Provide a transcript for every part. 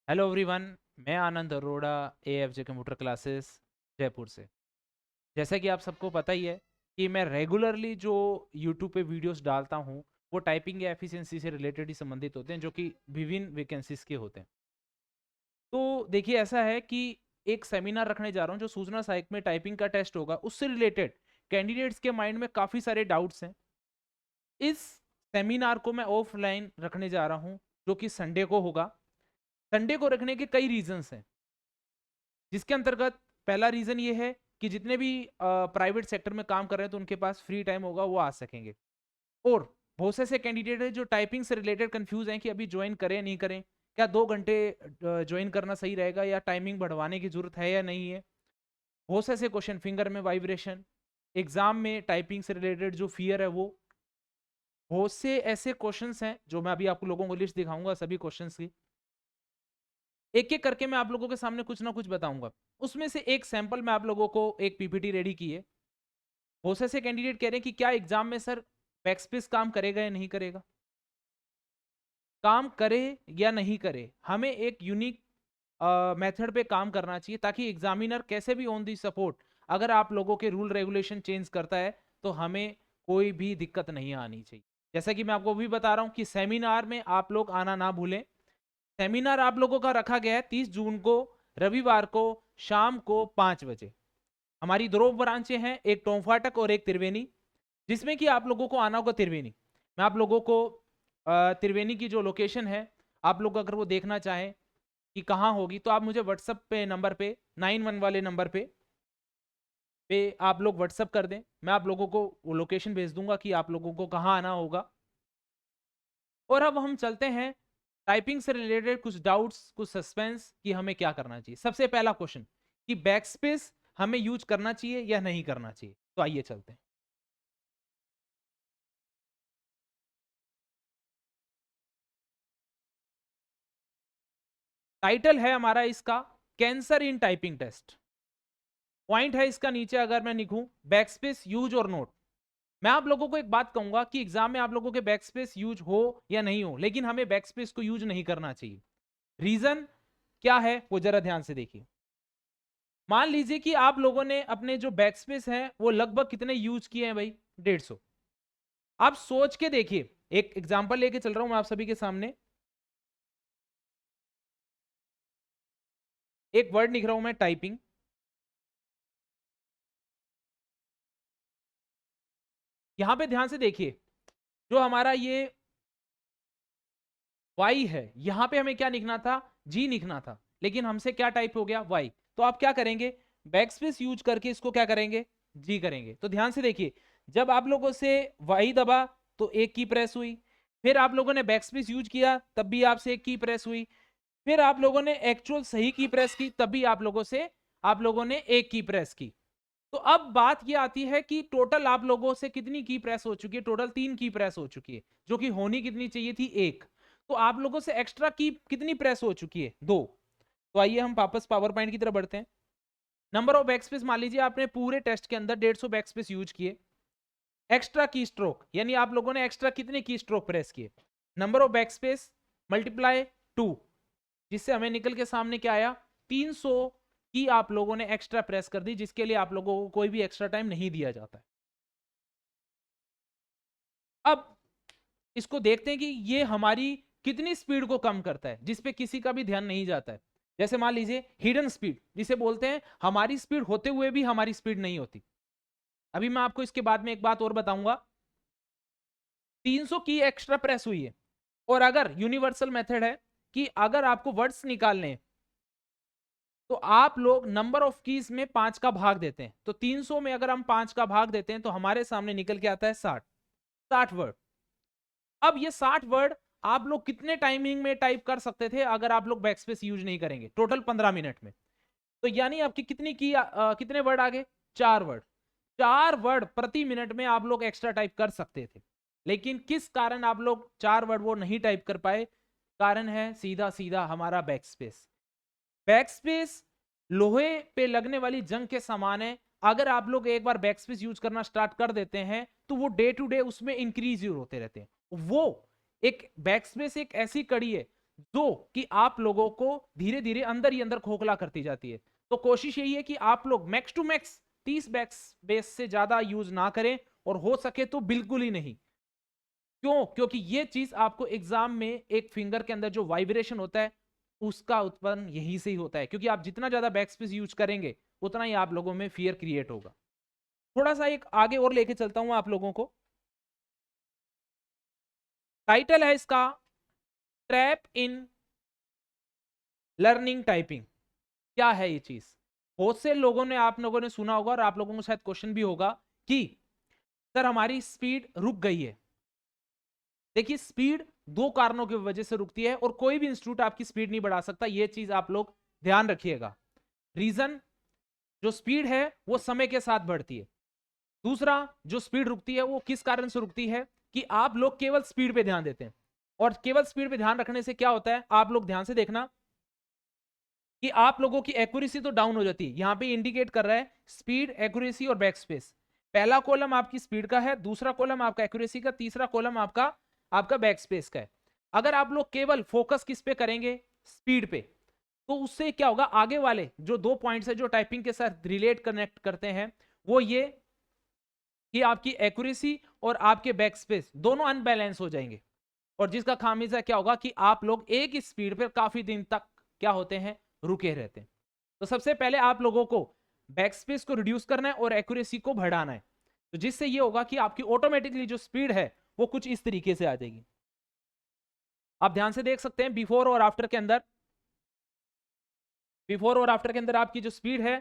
Hello everyone. मैं Anand Arora, AFJ computer classes Jaipur से। जैसा कि आप सबको पता ही है कि मैं रेगुलरली जो यूट्यूब पे वीडियोस डालता हूँ वो टाइपिंग या एफिशिएंसी से रिलेटेड ही संबंधित होते हैं, जो कि विभिन्न वैकेंसीज के होते हैं। तो देखिए, ऐसा है कि एक सेमिनार रखने जा रहा हूँ जो सूचना सहायक में टाइपिंग का टेस्ट होगा, उससे रिलेटेड कैंडिडेट्स के माइंड में काफ़ी सारे डाउट्स हैं। इस सेमिनार को मैं ऑफलाइन रखने जा रहा हूँ, जो कि संडे को होगा। संडे को रखने के कई रीजंस हैं, जिसके अंतर्गत पहला रीजन ये है कि जितने भी प्राइवेट सेक्टर में काम कर रहे हैं तो उनके पास फ्री टाइम होगा, वो आ सकेंगे। और बहुत से ऐसे कैंडिडेट हैं जो टाइपिंग से रिलेटेड कंफ्यूज हैं कि अभी ज्वाइन करें नहीं करें, क्या 2 घंटे ज्वाइन करना सही रहेगा या टाइमिंग बढ़वाने की जरूरत है या नहीं है। बहुत से ऐसे क्वेश्चन, फिंगर में वाइब्रेशन, एग्जाम में टाइपिंग से रिलेटेड जो फियर है वो। बहुत से ऐसे क्वेश्चंस हैं जो मैं अभी आपको लोगों को लिस्ट दिखाऊंगा सभी क्वेश्चंस की। एक एक करके मैं आप लोगों के सामने कुछ ना कुछ बताऊंगा। उसमें से एक सैंपल मैं आप लोगों को एक पीपीटी रेडी की है। बहुत से ऐसे कैंडिडेट कह रहे हैं कि क्या एग्जाम में सर बैकस्पेस काम करेगा या नहीं करेगा। काम करे या नहीं करे, हमें एक यूनिक मेथड पे काम करना चाहिए, ताकि एग्जामिनर कैसे भी ऑन दी सपोर्ट अगर आप लोगों के रूल रेगुलेशन चेंज करता है तो हमें कोई भी दिक्कत नहीं आनी चाहिए। जैसा कि मैं आपको भी बता रहा हूं कि सेमिनार में आप लोग आना ना भूलें। सेमिनार आप लोगों का रखा गया है 30 जून को, रविवार को, शाम को 5 बजे। हमारी दो ब्रांचें हैं, एक टोंफाटक और एक त्रिवेणी, जिसमें कि आप लोगों को आना होगा त्रिवेणी। मैं आप लोगों को त्रिवेणी की जो लोकेशन है, आप लोग अगर वो देखना चाहें कि कहाँ होगी, तो आप मुझे व्हाट्सअप पे नंबर पे 91 वाले नंबर पे आप लोग व्हाट्सअप कर दें। मैं आप लोगों को वो लोकेशन भेज दूंगा कि आप लोगों को कहाँ आना होगा। और अब हम चलते हैं टाइपिंग से रिलेटेड कुछ डाउट्स, कुछ सस्पेंस कि हमें क्या करना चाहिए। सबसे पहला क्वेश्चन कि बैकस्पेस हमें यूज करना चाहिए या नहीं करना चाहिए, तो आइए चलते हैं। टाइटल है हमारा इसका cancer in typing test. Point है इसका नीचे अगर मैं लिखूं बैकस्पेस यूज और नोट। मैं आप लोगों को एक बात कहूंगा कि एग्जाम में आप लोगों के बैकस्पेस यूज हो या नहीं हो, लेकिन हमें बैकस्पेस को यूज नहीं करना चाहिए। रीजन क्या है वो जरा ध्यान से देखिए। मान लीजिए कि आप लोगों ने अपने जो बैकस्पेस हैं वो लगभग कितने यूज किए हैं भाई, 150। आप सोच के देखिए, एक एग्जांपल लेके चल रहा हूं मैं आप सभी के सामने। एक वर्ड लिख रहा हूं मैं, टाइपिंग। यहां पे ध्यान से देखिए, जो हमारा ये वाई है, यहां पे हमें क्या लिखना था, जी लिखना था, लेकिन हमसे क्या टाइप हो गया, वाई। तो आप क्या करेंगे, बैकस्पेस यूज करके इसको क्या करेंगे, जी करेंगे। तो ध्यान से देखिए, जब आप लोगों से वाई दबा तो एक की प्रेस हुई, फिर आप लोगों ने बैकस्पेस यूज किया तब भी आपसे एक की प्रेस हुई, फिर आप लोगों ने एक्चुअल सही की प्रेस की तब भी आप लोगों ने एक की प्रेस की। तो अब बात ये आती है कि टोटल आप लोगों से कितनी की प्रेस हो चुकी है, टोटल 3 की प्रेस हो चुकी है, जो कि होनी कितनी चाहिए थी, एक। तो आप लोगों से एक्स्ट्रा की कितनी प्रेस हो चुकी है, 2। तो आइए हम वापस पावर पॉइंट की तरफ बढ़ते हैं। नंबर ऑफ बैकस्पेस, मान लीजिए आपने पूरे टेस्ट के अंदर 150 बैकस्पेस यूज किए। एक्स्ट्रा की स्ट्रोक यानी आप लोगों ने एक्स्ट्रा कितने की स्ट्रोक प्रेस किए, नंबर ऑफ बैकस्पेस मल्टीप्लाई 2, जिससे हमें निकल के सामने क्या आया, 300 की आप लोगों ने एक्स्ट्रा प्रेस कर दी, जिसके लिए आप लोगों को कोई भी एक्स्ट्रा टाइम नहीं दिया जाता है। अब इसको देखते हैं कि ये हमारी कितनी स्पीड को कम करता है, जिसपे किसी का भी ध्यान नहीं जाता है। जैसे मान लीजिए हिडन स्पीड, जिसे बोलते हैं हमारी स्पीड होते हुए भी हमारी स्पीड नहीं होती। अभी मैं आपको इसके बाद में एक बात और बताऊंगा। 300 की एक्स्ट्रा प्रेस हुई है, और अगर यूनिवर्सल मेथड है कि अगर आपको वर्ड्स निकालने हैं, तो आप लोग नंबर ऑफ कीज में 5 का भाग देते हैं। तो 300 में अगर हम 5 का भाग देते हैं तो हमारे सामने निकल के आता है 60 वर्ड। अब ये 60 वर्ड आप लोग कितने टाइमिंग में टाइप कर सकते थे अगर आप लोग बैकस्पेस यूज नहीं करेंगे, टोटल 15 मिनट में। तो यानी आपकी कितनी की कितने वर्ड आ गए, 4 वर्ड। 4 वर्ड प्रति मिनट में आप लोग एक्स्ट्रा टाइप कर सकते थे, लेकिन किस कारण आप लोग 4 वर्ड वो नहीं टाइप कर पाए, कारण है सीधा सीधा हमारा बैकस्पेस। बैकस्पेस लोहे पे लगने वाली जंग के समान है। अगर आप लोग एक बार बैकस्पेस यूज करना स्टार्ट कर देते हैं तो वो डे टू डे उसमें इंक्रीज होते रहते हैं। वो एक बैकस्पेस एक ऐसी कड़ी है जो कि आप लोगों को धीरे धीरे अंदर ही अंदर खोखला करती जाती है। तो कोशिश यही है कि आप लोग मैक्स टू मैक्स 30 बेस से ज्यादा यूज ना करें, और हो सके तो बिल्कुल ही नहीं। क्यों? क्योंकि ये चीज आपको एग्जाम में एक फिंगर के अंदर जो वाइब्रेशन होता है उसका उत्पन्न यहीं से ही होता है, क्योंकि आप जितना ज्यादा बैक स्पेस यूज करेंगे उतना ही आप लोगों में फियर क्रिएट होगा। थोड़ा सा एक आगे और लेके चलता हूं आप लोगों को। टाइटल है इसका ट्रैप इन लर्निंग टाइपिंग। क्या है ये चीज? बहुत से लोगों ने, आप लोगों ने सुना होगा और आप लोगों को शायद क्वेश्चन भी होगा कि सर हमारी स्पीड रुक गई है। देखिए, स्पीड दो कारणों की वजह से रुकती है और कोई भी इंस्टीट्यूट आपकी स्पीड नहीं बढ़ा सकता, ये चीज आप लोग ध्यान रखिएगा। रीजन, जो स्पीड है वो समय के साथ बढ़ती है। दूसरा, जो स्पीड रुकती है वो किस कारण से रुकती है कि आप लोग केवल स्पीड पे ध्यान देते हैं, और केवल स्पीड पे ध्यान रखने से क्या होता है, आप लोग ध्यान से देखना कि आप लोगों की एक्यूरेसी तो डाउन हो जाती है। यहां पे इंडिकेट कर रहा है स्पीड, एक्यूरेसी और बैक स्पेस। पहला कॉलम आपकी स्पीड का है, दूसरा कॉलम आपका एक्यूरेसी का, तीसरा कॉलम आपका आपका बैक स्पेस का है। अगर आप लोग केवल फोकस किस पे करेंगे, स्पीड पे, तो उससे क्या होगा, आगे वाले जो दो पॉइंट्स है जो टाइपिंग के साथ रिलेट कनेक्ट करते हैं, वो ये कि आपकी एक्यूरेसी और आपके बैक स्पेस दोनों अनबैलेंस हो जाएंगे, और जिसका खामियाजा क्या होगा कि आप लोग एक ही स्पीड पर काफी दिन तक क्या होते हैं, रुके रहते हैं। तो सबसे पहले आप लोगों को बैक स्पेस को रिड्यूस करना है और एक्यूरेसी को बढ़ाना है, तो जिससे ये होगा कि आपकी ऑटोमेटिकली जो स्पीड है वो कुछ इस तरीके से आ जाएगी। आप ध्यान से देख सकते हैं बिफोर और आफ्टर के अंदर, बिफोर और आफ्टर के अंदर आपकी जो स्पीड है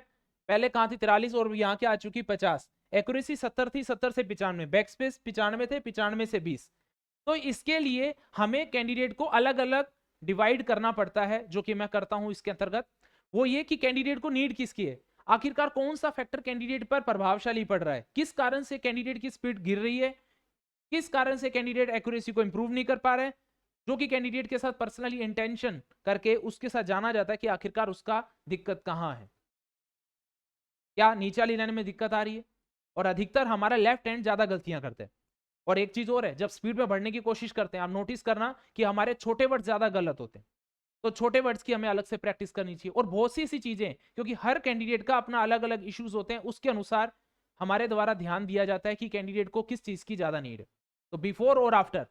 पहले कहां थी 43 और यहाँ क्या आ चुकी 50। एक्यूरेसी 70 थी, 70 से 95, बैक स्पेस 95 थे, 95 से 20। तो इसके लिए हमें कैंडिडेट को अलग अलग डिवाइड करना पड़ता है, जो कि मैं करता हूं इसके अंतर्गत। वो ये कि कैंडिडेट को नीड किसकी है, आखिरकार कौन सा फैक्टर कैंडिडेट पर प्रभावशाली पड़ रहा है, किस कारण से कैंडिडेट की स्पीड गिर रही है, किस कारण से कैंडिडेट एक्यूरेसी को इंप्रूव नहीं कर पा रहे हैं, जो कि कैंडिडेट के साथ पर्सनली इंटेंशन करके उसके साथ जाना जाता है कि आखिरकार उसका दिक्कत कहां है। क्या नीचे वाली लाइन में दिक्कत आ रही है, और अधिकतर हमारा लेफ्ट हैंड ज्यादा गलतियां करते हैं। और एक चीज और है, जब स्पीड में बढ़ने की कोशिश करते हैं आप नोटिस करना कि हमारे छोटे वर्ड ज्यादा गलत होते हैं, तो छोटे वर्ड्स की हमें अलग से प्रैक्टिस करनी चाहिए। और बहुत सी ऐसी चीजें, क्योंकि हर कैंडिडेट का अपना अलग अलग इश्यूज होते हैं, उसके अनुसार हमारे द्वारा ध्यान दिया जाता है कि कैंडिडेट को किस चीज की ज्यादा नीड है। तो बिफोर और आफ्टर,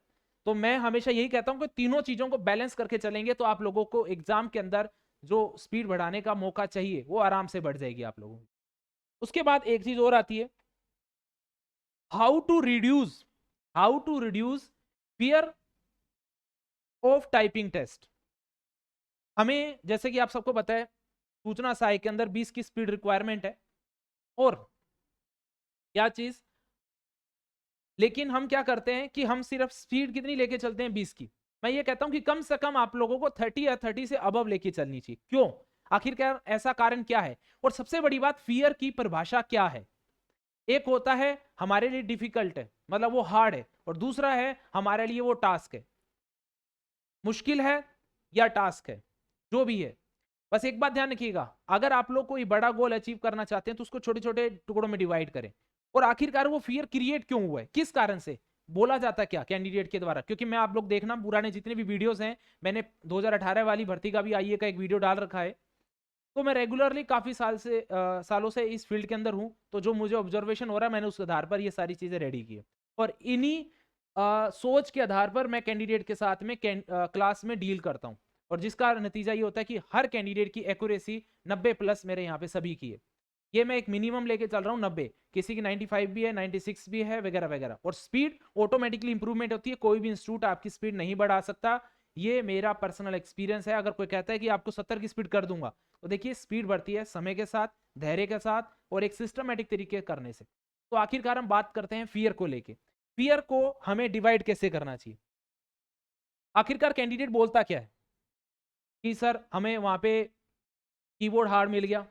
तो मैं हमेशा यही कहता हूं कि तीनों चीजों को बैलेंस करके चलेंगे तो आप लोगों को एग्जाम के अंदर जो स्पीड बढ़ाने का मौका चाहिए वो आराम से बढ़ जाएगी आप लोगों को। उसके बाद एक चीज और आती है, how to reduce, how to reduce fear of typing test. हमें जैसे कि आप सबको पता है सूचना सहायक के अंदर 20 की स्पीड रिक्वायरमेंट है, और क्या चीज, लेकिन हम क्या करते हैं कि हम सिर्फ स्पीड कितनी लेके चलते हैं 20 की। मैं ये कहता हूं कि कम से कम आप लोगों को 30 या 30 से अबव लेके चलनी चाहिए। क्यों? आखिरकार ऐसा कारण क्या है, और सबसे बड़ी बात, फियर की परिभाषा क्या है। एक होता है हमारे लिए डिफिकल्ट है, मतलब वो हार्ड है, और दूसरा है हमारे लिए वो टास्क है, मुश्किल है या टास्क है, जो भी है। बस एक बात ध्यान रखिएगा, अगर आप लोग कोई बड़ा गोल अचीव करना चाहते हैं तो उसको छोटे छोटे टुकड़ों में डिवाइड करें। और आखिरकार वो फियर क्रिएट क्यों हुआ है, किस कारण से बोला जाता है क्या कैंडिडेट के द्वारा, क्योंकि मैं आप लोग देखना पुराने जितने भी वीडियोस हैं, मैंने 2018 वाली भर्ती का भी आईए का एक वीडियो डाल रखा है। तो मैं रेगुलरली काफी सालों से इस फील्ड के अंदर हूं, तो जो मुझे ऑब्जर्वेशन हो रहा है मैंने उस आधार पर ये सारी चीजें रेडी की है, और इन्हीं सोच के आधार पर मैं कैंडिडेट के साथ में क्लास में डील करता हूं, और जिसका नतीजा ये होता है कि हर कैंडिडेट की एक्यूरेसी 90 प्लस मेरे यहाँ पे सभी की है। ये मैं एक मिनिमम लेके चल रहा हूँ 90, किसी की 95 भी है, 96 भी है, वगैरह वगैरह। और स्पीड ऑटोमेटिकली इंप्रूवमेंट होती है, कोई भी इंस्टीट्यूट आपकी स्पीड नहीं बढ़ा सकता, ये मेरा पर्सनल एक्सपीरियंस है। अगर कोई कहता है कि आपको 70 की स्पीड कर दूंगा, तो देखिए स्पीड बढ़ती है समय के साथ, धैर्य के साथ, और एक सिस्टमेटिक तरीके करने से। तो आखिरकार हम बात करते हैं फियर को लेके, फियर को हमें डिवाइड कैसे करना चाहिए। आखिरकार कैंडिडेट बोलता क्या है कि सर हमें वहां पे कीबोर्ड हार्ड मिल गया,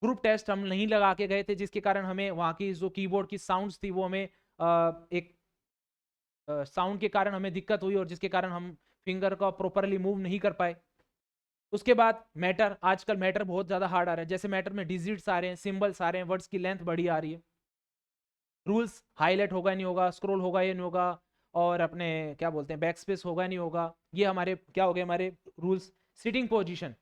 ग्रुप टेस्ट हम नहीं लगा के गए थे, जिसके कारण हमें वहां की जो कीबोर्ड की साउंड्स थी वो हमें एक साउंड के कारण हमें दिक्कत हुई, और जिसके कारण हम फिंगर का प्रॉपरली मूव नहीं कर पाए। उसके बाद मैटर, आजकल मैटर बहुत ज्यादा हार्ड आ रहा है, जैसे मैटर में डिजिट्स आ रहे हैं, सिंबल्स आ रहे हैं, वर्ड्स की लेंथ बड़ी आ रही है, रूल्स हाईलाइट होगा नहीं होगा, स्क्रॉल होगा या नहीं होगा, और अपने क्या बोलते हैं बैक स्पेस होगा नहीं होगा, ये हमारे क्या हो गए हमारे rules. Sitting position,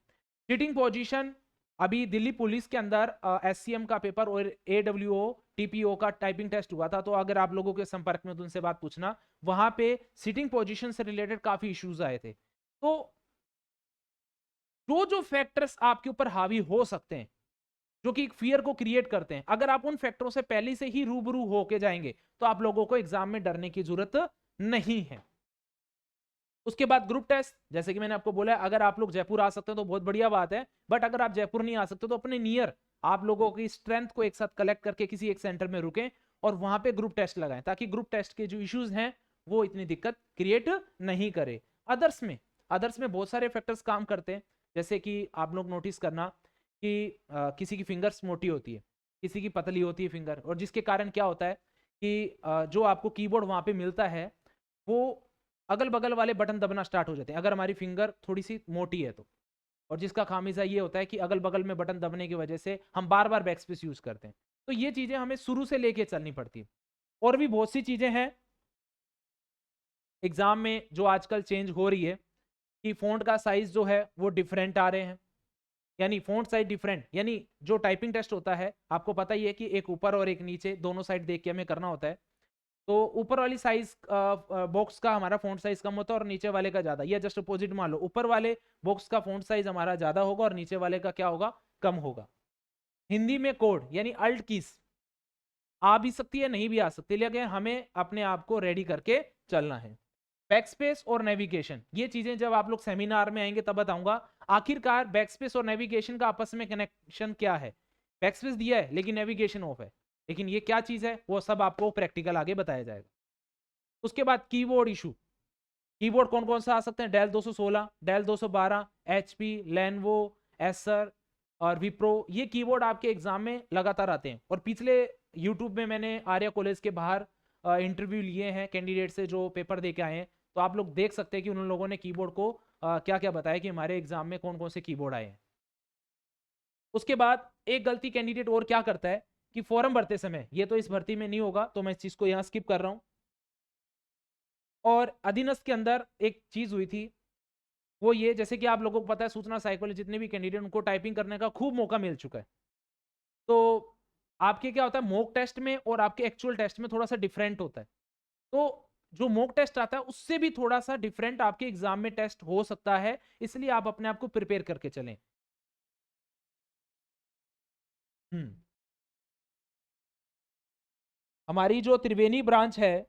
sitting position अभी दिल्ली पुलिस के अंदर SCM का पेपर और AWO TPO का टाइपिंग टेस्ट हुआ था, तो अगर आप लोगों के संपर्क में तो उनसे बात पूछना, वहां पे सिटिंग पोजीशन से रिलेटेड काफी इश्यूज आए थे। तो जो फैक्टर्स आपके ऊपर हावी हो सकते हैं, जो कि फियर को क्रिएट करते हैं, अगर आप उन फैक्टरों से पहले से ही रूबरू होके जाएंगे तो आप लोगों को एग्जाम में डरने की जरूरत नहीं है। उसके बाद ग्रुप टेस्ट, जैसे कि मैंने आपको बोला अगर आप लोग जयपुर आ सकते हैं तो बहुत बढ़िया बात है, बट अगर आप जयपुर नहीं आ सकते तो अपने नियर आप लोगों की स्ट्रेंथ को एक साथ कलेक्ट करके किसी एक सेंटर में रुकें और वहां पे ग्रुप टेस्ट लगाएं, ताकि ग्रुप टेस्ट के जो इश्यूज हैं वो इतनी दिक्कत क्रिएट नहीं करे। अदर्स में बहुत सारे फैक्टर्स काम करते हैं, जैसे कि आप लोग नोटिस करना कि किसी की फिंगर्स मोटी होती है, किसी की पतली होती है फिंगर, और जिसके कारण क्या होता है कि जो आपको कीबोर्ड वहां पे मिलता है वो अगल बगल वाले बटन दबना स्टार्ट हो जाते हैं अगर हमारी फिंगर थोड़ी सी मोटी है तो, और जिसका खामिजा ये होता है कि अगल बगल में बटन दबने की वजह से हम बार बार बैक स्पेस यूज करते हैं। तो ये चीजें हमें शुरू से लेके चलनी पड़ती है। और भी बहुत सी चीजें हैं एग्जाम में जो आजकल चेंज हो रही है, कि फ़ॉन्ट का साइज जो है वो डिफरेंट आ रहे हैं, यानी फ़ॉन्ट साइज डिफरेंट, यानी जो टाइपिंग टेस्ट होता है आपको पता ही है कि एक ऊपर और एक नीचे दोनों साइड देख के हमें करना होता है। तो ऊपर वाली साइज बॉक्स का हमारा फ़ॉन्ट साइज कम होता है और नीचे वाले का ज़्यादा, या जस्ट अपोजिट मान लो ऊपर वाले बॉक्स का फ़ॉन्ट साइज हमारा ज़्यादा होगा और नीचे वाले का क्या होगा, कम होगा। हिंदी में कोड यानी अल्ट कीज आ भी सकती है नहीं भी आ सकती, लेकिन हमें अपने आप को रेडी करके चलना है। बैकस्पेस और नेविगेशन, ये चीजें जब आप लोग सेमिनार में आएंगे तब बताऊंगा आखिरकार बैकस्पेस और नेविगेशन का आपस में कनेक्शन क्या है। बैकस्पेस दिया है लेकिन नेविगेशन ऑफ है, लेकिन ये क्या चीज है वो सब आपको प्रैक्टिकल आगे बताया जाएगा। उसके बाद कीबोर्ड इशू, कीबोर्ड कौन कौन सा आ सकते हैं, Dell 216, Dell 212, HP, Lenovo, Acer और विप्रो, ये कीबोर्ड आपके एग्जाम में लगातार आते हैं। और पिछले यूट्यूब में मैंने आर्या कॉलेज के बाहर इंटरव्यू लिए हैं कैंडिडेट से जो पेपर दे के आए हैं, तो आप लोग देख सकते हैं कि उन लोगों ने कीबोर्ड को क्या क्या बताया कि हमारे एग्जाम में कौन कौन से कीबोर्ड आए हैं। उसके बाद एक गलती कैंडिडेट और क्या करता है कि फॉर्म भरते समय, ये तो इस भर्ती में नहीं होगा तो मैं इस चीज को यहाँ स्किप कर रहा हूँ, और अधीनस्थ के अंदर एक चीज हुई थी वो ये, जैसे कि आप लोगों को पता है सूचना साइकोलॉजी जितने भी कैंडिडेट उनको टाइपिंग करने का खूब मौका मिल चुका है, तो आपके क्या होता है मॉक टेस्ट में और आपके एक्चुअल टेस्ट में थोड़ा सा डिफरेंट होता है। तो जो मॉक टेस्ट आता है उससे भी थोड़ा सा डिफरेंट आपके एग्जाम में टेस्ट हो सकता है, इसलिए आप अपने आप को प्रिपेयर करके चलें। हम्म हमारी जो त्रिवेणी ब्रांच है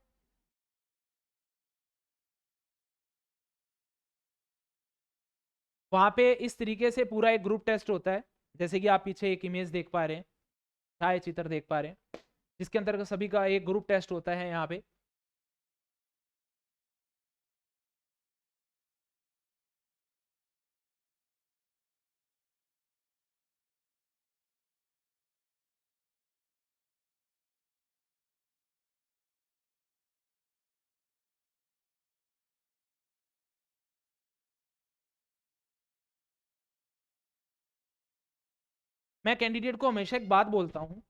वहां पे इस तरीके से पूरा एक ग्रुप टेस्ट होता है, जैसे कि आप पीछे एक इमेज देख पा रहे हैं, छाया चित्र देख पा रहे हैं, जिसके अंतर्गत सभी का एक ग्रुप टेस्ट होता है यहाँ पे। मैं कैंडिडेट को हमेशा एक बात बोलता हूँ,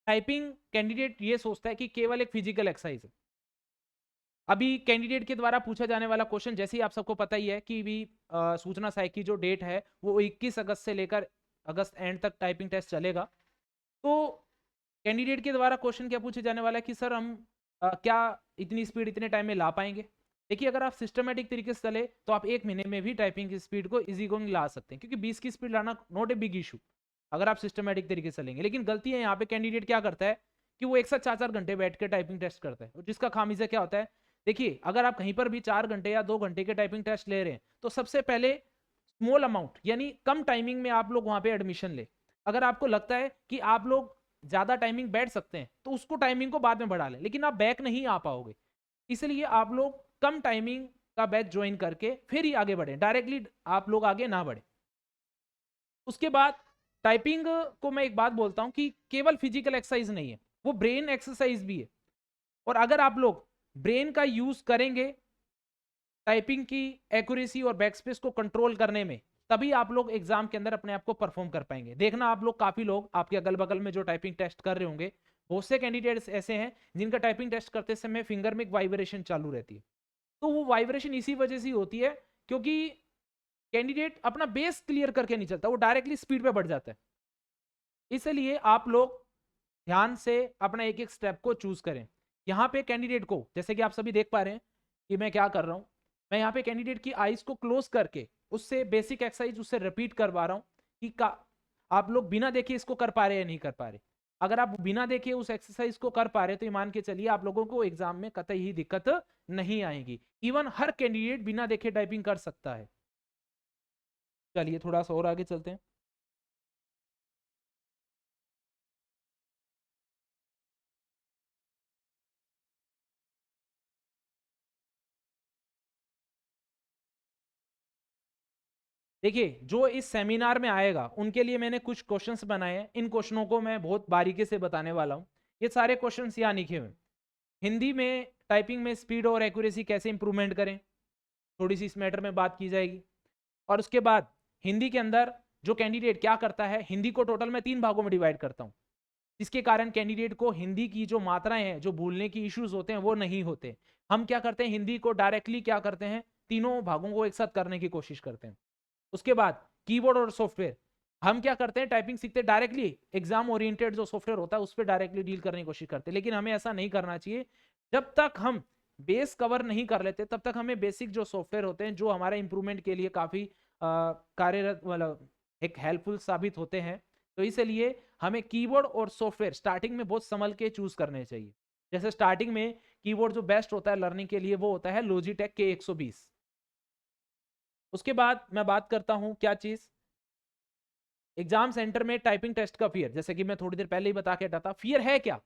टाइपिंग कैंडिडेट ये सोचता है कि केवल एक फिजिकल एक्सरसाइज है। अभी कैंडिडेट के द्वारा पूछा जाने वाला क्वेश्चन, जैसे ही आप सबको पता ही है कि भी सूचना साइ की जो डेट है वो 21 अगस्त से लेकर अगस्त एंड तक टाइपिंग टेस्ट चलेगा। तो कैंडिडेट के द्वारा क्वेश्चन क्या पूछे जाने वाला है कि सर हम क्या इतनी स्पीड इतने टाइम में ला पाएंगे। देखिए अगर आप सिस्टमेटिक तरीके से चले तो आप एक महीने में भी टाइपिंग की स्पीड को इजी गोइंग ला सकते हैं, क्योंकि 20 की स्पीड लाना नॉट ए बिग इशू अगर आप सिस्टमेटिक तरीके से चलेंगे। लेकिन गलती है यहाँ पे कैंडिडेट क्या करता है कि वो एक साथ 4-4 घंटे बैठ के टाइपिंग टेस्ट करता है, और जिसका खामिजा क्या होता है, देखिए अगर आप कहीं पर भी 4 घंटे या 2 घंटे के टाइपिंग टेस्ट ले रहे हैं तो सबसे पहले स्मॉल अमाउंट यानी कम टाइमिंग में आप लोग वहां पे एडमिशन ले। अगर आपको लगता है कि आप लोग ज्यादा टाइमिंग बैठ सकते हैं तो उसको टाइमिंग को बाद में बढ़ा लें, लेकिन आप बैक नहीं आ पाओगे, इसलिए आप लोग कम टाइमिंग का बैच ज्वाइन करके फिर ही आगे बढ़े, डायरेक्टली आप लोग आगे ना बढ़े। उसके बाद टाइपिंग को मैं एक बात बोलता हूं कि केवल फिजिकल एक्सरसाइज नहीं है, वो ब्रेन एक्सरसाइज भी है। और अगर आप लोग ब्रेन का यूज करेंगे टाइपिंग की एक्यूरेसी और बैकस्पेस को कंट्रोल करने में, तभी आप लोग एग्जाम के अंदर अपने आप को परफॉर्म कर पाएंगे। देखना आप लोग काफी लोग आपके अगल बगल में जो टाइपिंग टेस्ट कर रहे होंगे बहुत से कैंडिडेट्स ऐसे हैं जिनका टाइपिंग टेस्ट करते समय फिंगर में एक वाइब्रेशन चालू रहती है। तो वो वाइब्रेशन इसी वजह से होती है क्योंकि कैंडिडेट अपना बेस क्लियर करके नहीं चलता, वो डायरेक्टली स्पीड पे बढ़ जाता है। इसलिए आप लोग ध्यान से अपना एक एक स्टेप को चूज करें। यहाँ पे कैंडिडेट को, जैसे कि आप सभी देख पा रहे हैं कि मैं क्या कर रहा हूँ, मैं यहाँ पे कैंडिडेट की आईज को क्लोज करके उससे बेसिक एक्सरसाइज उससे रिपीट करवा रहा हूँ कि आप लोग बिना देखे इसको कर पा रहे हैं या नहीं कर पा रहे। अगर आप बिना देखे उस एक्सरसाइज को कर पा रहे तो ये मान के चलिए आप लोगों को एग्जाम में कतई ही दिक्कत नहीं आएगी। इवन हर कैंडिडेट बिना देखे टाइपिंग कर सकता है। चलिए थोड़ा सा और आगे चलते हैं। देखिए, जो इस सेमिनार में आएगा उनके लिए मैंने कुछ क्वेश्चंस बनाए हैं। इन क्वेश्चनों को मैं बहुत बारीकी से बताने वाला हूँ। ये सारे क्वेश्चंस यहाँ लिखे हुए हैं। हिंदी में टाइपिंग में स्पीड और एक्यूरेसी कैसे इंप्रूवमेंट करें, थोड़ी सी इस मैटर में बात की जाएगी। और उसके बाद हिंदी के अंदर जो कैंडिडेट क्या करता है, हिंदी को टोटल मैं 3 भागों में डिवाइड करता हूँ, जिसके कारण कैंडिडेट को हिंदी की जो मात्राएं हैं, जो भूलने की इश्यूज होते हैं, वो नहीं होते। हम क्या करते हैं, हिंदी को डायरेक्टली क्या करते हैं, तीनों भागों को एक साथ करने की कोशिश करते हैं। उसके बाद कीबोर्ड और सॉफ्टवेयर, हम क्या करते हैं, टाइपिंग सीखते डायरेक्टली एग्जाम ओरिएंटेड जो सॉफ्टवेयर होता है उस पर डायरेक्टली डील करने की कोशिश करते हैं। लेकिन हमें ऐसा नहीं करना चाहिए। जब तक हम बेस कवर नहीं कर लेते तब तक हमें बेसिक जो सॉफ्टवेयर होते हैं जो हमारे इंप्रूवमेंट के लिए काफी कार्यरत, मतलब एक हेल्पफुल साबित होते हैं, तो इसलिए हमें कीबोर्ड और सॉफ्टवेयर स्टार्टिंग में बहुत संभल के चूज करने चाहिए। जैसे स्टार्टिंग में कीबोर्ड जो बेस्ट होता है लर्निंग के लिए वो होता है लॉजिटेक के 120। उसके बाद मैं बात करता हूं क्या चीज, एग्जाम सेंटर में टाइपिंग टेस्ट का फियर। जैसे कि मैं थोड़ी देर पहले ही बता के हटा था, फियर है क्या,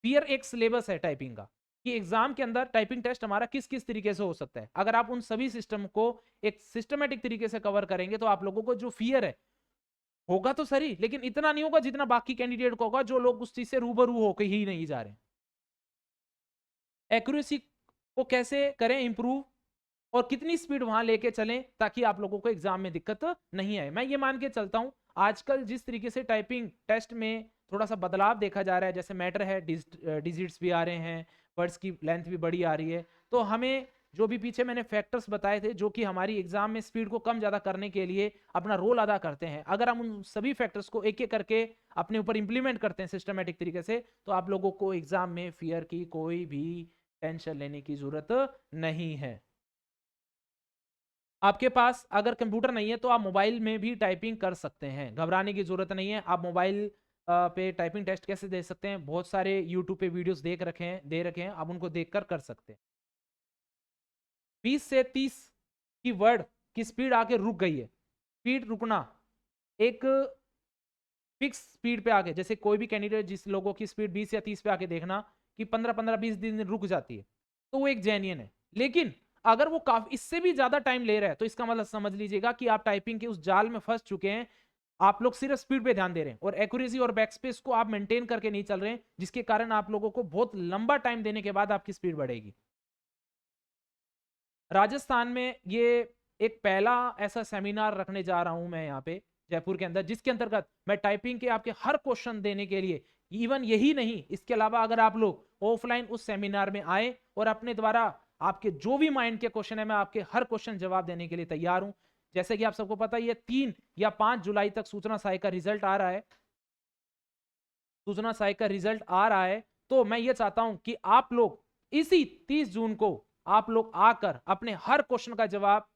फियर एक सिलेबस है टाइपिंग का कि एग्जाम के अंदर टाइपिंग टेस्ट हमारा किस किस तरीके से हो सकता है। अगर आप उन सभी सिस्टम को एक सिस्टमेटिक तरीके से कवर करेंगे तो आप लोगों को जो फियर है होगा तो सही, लेकिन इतना नहीं होगा जितना बाकी कैंडिडेट को होगा जो लोग उस चीज से रूबरू होकर ही नहीं जा रहे। एक्यूरेसी को कैसे करें इंप्रूव और कितनी स्पीड वहां लेके चलें ताकि आप लोगों को एग्जाम में दिक्कत नहीं आए। मैं ये मान के चलता हूं आजकल जिस तरीके से टाइपिंग टेस्ट में थोड़ा सा बदलाव देखा जा रहा है, जैसे मैटर है डिजिट्स भी आ रहे हैं, वर्ड्स की लेंथ भी बड़ी आ रही है, तो हमें जो भी पीछे मैंने फैक्टर्स बताए थे जो कि हमारी एग्जाम में स्पीड को कम ज्यादा करने के लिए अपना रोल अदा करते हैं, अगर हम उन सभी फैक्टर्स को एक एक करके अपने ऊपर इंप्लीमेंट करते हैं सिस्टमेटिक तरीके से, तो आप लोगों को एग्जाम में फियर की कोई भी टेंशन लेने की जरूरत नहीं है। आपके पास अगर कंप्यूटर नहीं है तो आप मोबाइल में भी टाइपिंग कर सकते हैं, घबराने की जरूरत नहीं है। आप मोबाइल पे टाइपिंग टेस्ट कैसे दे सकते हैं, बहुत सारे यूट्यूब पे वीडियोस दे रखे हैं, आप उनको देखकर कर सकते हैं। 20 से 30 की वर्ड की स्पीड आके रुक गई है, स्पीड रुकना एक फिक्स स्पीड पे आके, जैसे कोई भी कैंडिडेट जिस लोगों की स्पीड 20 या 30 पे आके देखना कि 15-15-20 दिन रुक जाती है, तो वो एक जेन्युइन है। लेकिन अगर वो काफी इससे भी ज्यादा टाइम ले रहा है तो इसका मतलब समझ लीजिएगा कि आप टाइपिंग के उस जाल में फंस चुके हैं। आप लोग सिर्फ स्पीड पे ध्यान दे रहे हैं और एक्यूरेसी और बैकस्पेस को आप मेंटेन करके नहीं चल रहे हैं, जिसके कारण आप लोगों को बहुत लंबा टाइम देने के बाद आपकी स्पीड बढ़ेगी। राजस्थान में ये एक पहला ऐसा सेमिनार रखने जा रहा हूं मैं यहाँ पे जयपुर के अंदर, जिसके अंतर्गत मैं टाइपिंग के आपके हर क्वेश्चन देने के लिए, इवन यही नहीं इसके अलावा अगर आप लोग ऑफलाइन उस सेमिनार में आए और अपने द्वारा आपके जो भी माइंड के क्वेश्चन है मैं आपके हर क्वेश्चन जवाब देने के लिए तैयार हूं। जैसे कि आप सबको पता है ये 3 या 5 जुलाई तक सूचना सहायक का रिजल्ट आ रहा है, सूचना सहायक का रिजल्ट आ रहा है। तो मैं ये चाहता हूं कि आप लोग इसी 30 जून को आप लोग आकर अपने हर क्वेश्चन का जवाब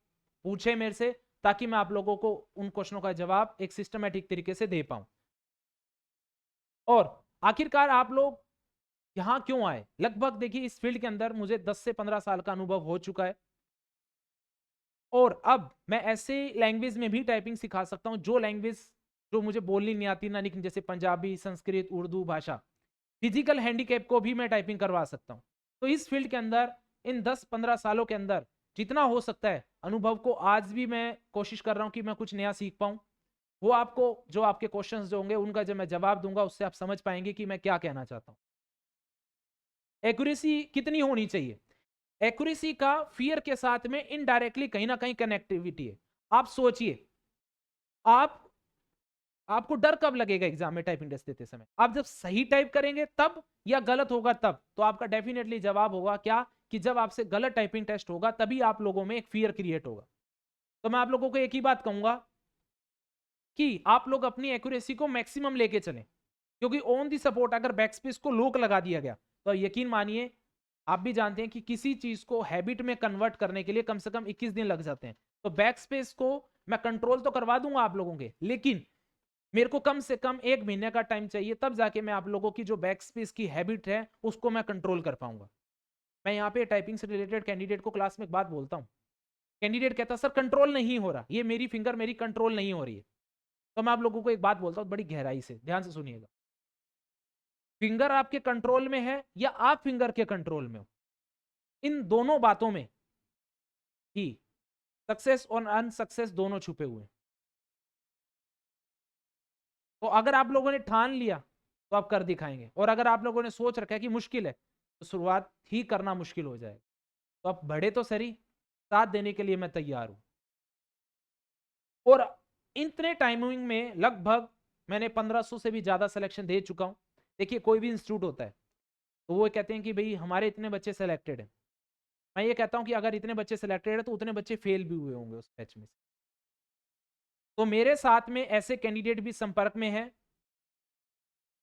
पूछे मेरे से, ताकि मैं आप लोगों को उन क्वेश्चनों का जवाब एक सिस्टमेटिक तरीके से दे पाऊं। और आखिरकार आप लोग यहां क्यों आए, लगभग देखिए इस फील्ड के अंदर मुझे 10 से 15 साल का अनुभव हो चुका है और अब मैं ऐसे लैंग्वेज में भी टाइपिंग सिखा सकता हूं जो लैंग्वेज जो मुझे बोलनी नहीं आती ना लिखनी, जैसे पंजाबी, संस्कृत, उर्दू भाषा। फिजिकल हैंडीकैप को भी मैं टाइपिंग करवा सकता हूं। तो इस फील्ड के अंदर इन 10-15 सालों के अंदर जितना हो सकता है अनुभव को आज भी मैं कोशिश कर रहा हूं कि मैं कुछ नया सीख पाऊं। वो आपको जो आपके क्वेश्चंस जो होंगे उनका जब मैं जवाब दूंगा उससे आप समझ पाएंगे कि मैं क्या कहना चाहता हूं। एक्यूरेसी कितनी होनी चाहिए, एक्यूरेसी का फियर के साथ में इनडायरेक्टली कहीं ना कहीं कनेक्टिविटी है। आप सोचिए, आप आपको डर कब लगेगा एग्जाम में टाइपिंग टेस्ट देते समय? आप जब सही टाइप करेंगे तब, या गलत होगा तब? तो आपका डेफिनेटली जवाब होगा क्या, कि जब आपसे गलत टाइपिंग टेस्ट होगा तभी आप लोगों में एक फियर क्रिएट होगा। तो मैं आप लोगों को एक ही बात कहूंगा कि आप लोग अपनी एक्यूरेसी को मैक्सिमम लेके चलें, क्योंकि ऑन दी सपोर्ट अगर बैकस्पेस को लोक लगा दिया गया तो यकीन मानिए, आप भी जानते हैं कि किसी चीज को हैबिट में कन्वर्ट करने के लिए कम से कम 21 दिन लग जाते हैं। तो बैकस्पेस को मैं कंट्रोल तो करवा दूंगा आप लोगों के, लेकिन मेरे को कम से कम 1 महीने का टाइम चाहिए, तब जाके मैं आप लोगों की जो बैकस्पेस की हैबिट है उसको मैं कंट्रोल कर पाऊंगा। मैं यहाँ पे टाइपिंग से रिलेटेड कैंडिडेट को क्लास में एक बात बोलता हूँ, कैंडिडेट कहता सर कंट्रोल नहीं हो रहा, ये मेरी फिंगर मेरी कंट्रोल नहीं हो रही है। तो मैं आप लोगों को एक बात बोलता हूँ बड़ी गहराई से, ध्यान से सुनिएगा। फिंगर आपके कंट्रोल में है या आप फिंगर के कंट्रोल में हो, इन दोनों बातों में ही सक्सेस और अनसक्सेस दोनों छुपे हुए हैं। तो अगर आप लोगों ने ठान लिया तो आप कर दिखाएंगे, और अगर आप लोगों ने सोच रखा है कि मुश्किल है तो शुरुआत ही करना मुश्किल हो जाएगा। तो आप बढ़े तो सही, साथ देने के लिए मैं तैयार हूं। और इतने टाइमिंग में लगभग मैंने 1500 से भी ज्यादा सिलेक्शन दे चुका हूं। देखिए कोई भी इंस्टीट्यूट होता है तो वो कहते हैं कि भाई हमारे इतने बच्चे सेलेक्टेड हैं। मैं ये कहता हूं कि अगर इतने बच्चे सिलेक्टेड है तो उतने बच्चे फेल भी हुए होंगे उस बैच में से। तो मेरे साथ में ऐसे कैंडिडेट भी संपर्क में हैं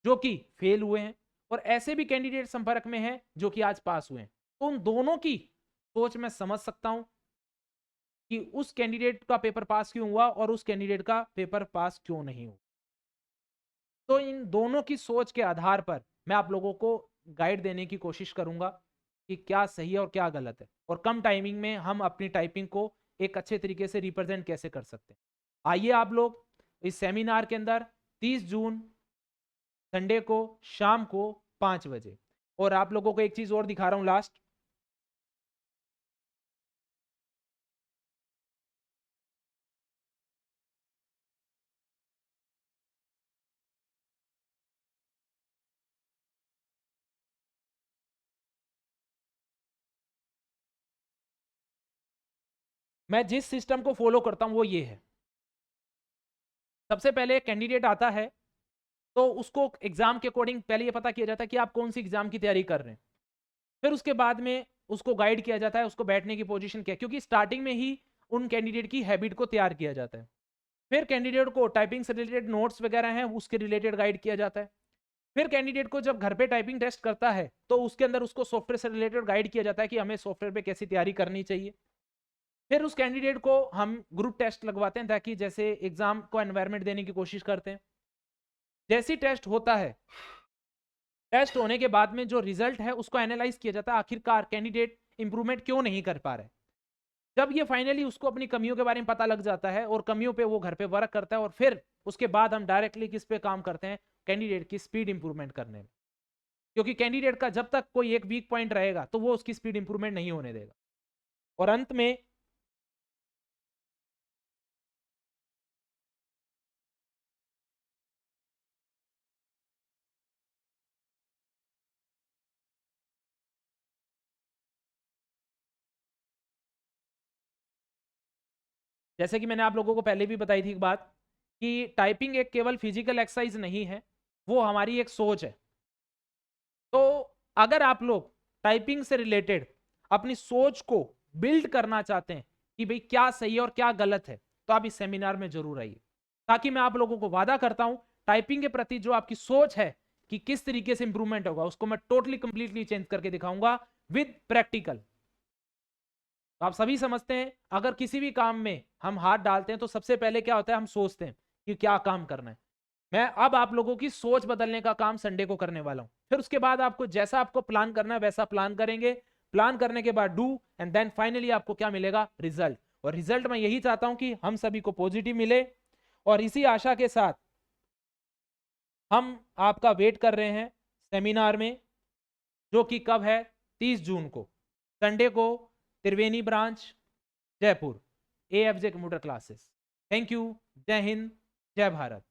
जो कि फेल हुए हैं, और ऐसे भी कैंडिडेट संपर्क में हैं जो कि आज पास हुए हैं। तो उन दोनों की सोच मैं समझ सकता हूं कि उस कैंडिडेट का पेपर पास क्यों हुआ और उस कैंडिडेट का पेपर पास क्यों नहीं हुआ। तो इन दोनों की सोच के आधार पर मैं आप लोगों को गाइड देने की कोशिश करूंगा कि क्या सही है और क्या गलत है, और कम टाइमिंग में हम अपनी टाइपिंग को एक अच्छे तरीके से रिप्रेजेंट कैसे कर सकते हैं। आइए आप लोग इस सेमिनार के अंदर 30 जून संडे को शाम को 5 बजे, और आप लोगों को एक चीज और दिखा रहा हूं लास्ट। मैं जिस सिस्टम को फॉलो करता हूं वो ये है। सबसे पहले कैंडिडेट आता है तो उसको एग्जाम के अकॉर्डिंग पहले ये पता किया जाता है कि आप कौन सी एग्जाम की तैयारी कर रहे हैं। फिर उसके बाद में उसको गाइड किया जाता है उसको बैठने की पोजीशन क्या, क्योंकि स्टार्टिंग में ही उन कैंडिडेट की हैबिट को तैयार किया जाता है। फिर कैंडिडेट को टाइपिंग से रिलेटेड नोट्स वगैरह हैं उसके रिलेटेड गाइड किया जाता है। फिर कैंडिडेट को जब घर पे टाइपिंग टेस्ट करता है तो उसके अंदर उसको सॉफ्टवेयर से रिलेटेड गाइड किया जाता है कि हमें सॉफ्टवेयर पे कैसी तैयारी करनी चाहिए। फिर उस कैंडिडेट को हम ग्रुप टेस्ट लगवाते हैं ताकि जैसे एग्जाम को एनवायरमेंट देने की कोशिश करते हैं। जैसी टेस्ट होता है, टेस्ट होने के बाद में जो रिजल्ट है उसको एनालाइज किया जाता है, आखिरकार कैंडिडेट इंप्रूवमेंट क्यों नहीं कर पा रहे। जब ये फाइनली उसको अपनी कमियों के बारे में पता लग जाता है और कमियों पे वो घर पे वर्क करता है, और फिर उसके बाद हम डायरेक्टली किस पे काम करते हैं, कैंडिडेट की स्पीड इंप्रूवमेंट करने में। क्योंकि कैंडिडेट का जब तक कोई एक वीक पॉइंट रहेगा तो वो उसकी स्पीड इंप्रूवमेंट नहीं होने देगा। और अंत में जैसे कि मैंने आप लोगों को पहले भी बताई थी एक बात, कि टाइपिंग एक केवल फिजिकल एक्सरसाइज नहीं है, वो हमारी एक सोच है। तो अगर आप लोग टाइपिंग से रिलेटेड अपनी सोच को बिल्ड करना चाहते हैं कि भाई क्या सही है और क्या गलत है, तो आप इस सेमिनार में जरूर आइए, ताकि मैं आप लोगों को वादा करता हूं टाइपिंग के प्रति जो आपकी सोच है कि किस तरीके से इंप्रूवमेंट होगा उसको मैं टोटली कंप्लीटली चेंज करके दिखाऊंगा विद प्रैक्टिकल। तो आप सभी समझते हैं अगर किसी भी काम में हम हाथ डालते हैं तो सबसे पहले क्या होता है, हम सोचते हैं कि क्या काम करना है। मैं अब आप लोगों की सोच बदलने का काम संडे को करने वाला हूं। फिर उसके बाद आपको जैसा आपको प्लान करना है वैसा प्लान करेंगे। प्लान करने के बाद डू, एंड देन फाइनली आपको क्या मिलेगा, रिजल्ट। और रिजल्ट मैं यही चाहता हूं कि हम सभी को पॉजिटिव मिले, और इसी आशा के साथ हम आपका वेट कर रहे हैं सेमिनार में, जो कि कब है, 30 जून को संडे को, Triveni branch, Jaipur, AFJ computer classes. Thank you, जय हिंद, जय भारत।